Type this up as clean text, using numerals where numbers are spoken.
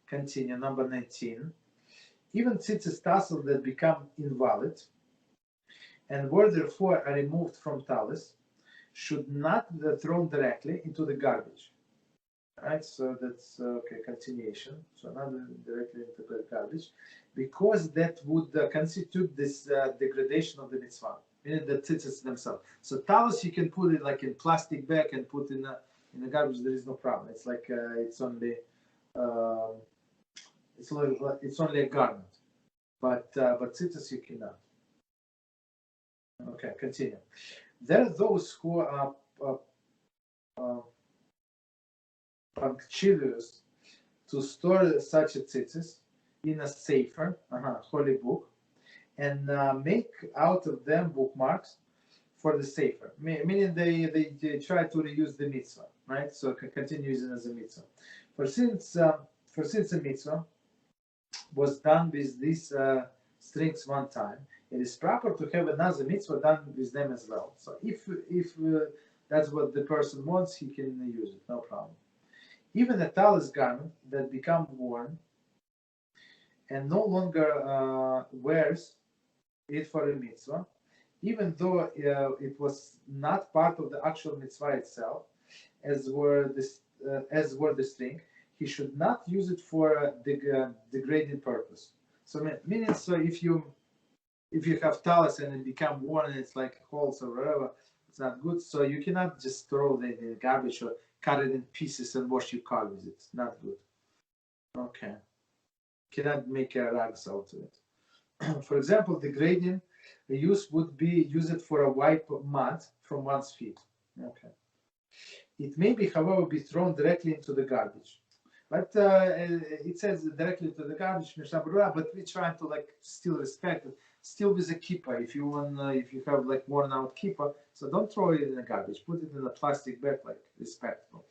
Continue, number 19. Even tzitzis tassels that become invalid and were therefore removed from tallis should not be thrown directly into the garbage. Right, so that's okay. Continuation. So not directly into the garbage, because that would constitute this degradation of the mitzvah, meaning the tzitzis themselves. So tallis you can put it like in plastic bag and put in the garbage. There is no problem. It's like it's only a garment, but tzitzis you cannot. Okay, continue. There are those who are punctilious to store such a tzitzis in a sefer, holy book, and make out of them bookmarks for the sefer. Meaning they try to reuse the mitzvah, right? So continue using as a mitzvah. For since a mitzvah was done with these strings one time, it is proper to have another mitzvah done with them as well. So if that's what the person wants, he can use it, no problem. Even a tallis garment that become worn and no longer wears it for a mitzvah, even though it was not part of the actual mitzvah itself, as were the string, he should not use it for a degrading purpose. So meaning, so if you have tallis and it become worn and it's like holes or whatever, it's not good. So you cannot just throw it in the garbage or cut it in pieces and wash your car with it. It's not good. Okay. Cannot make a rags out of it. For example, degrading use would be used for a wipe mud from one's feet. Okay. It may be, however, be thrown directly into the garbage. But it says directly to the garbage, but we try to like still respect it, still with a kippah. If you have like worn out kippah, so don't throw it in the garbage. Put it in a plastic bag, like respectful.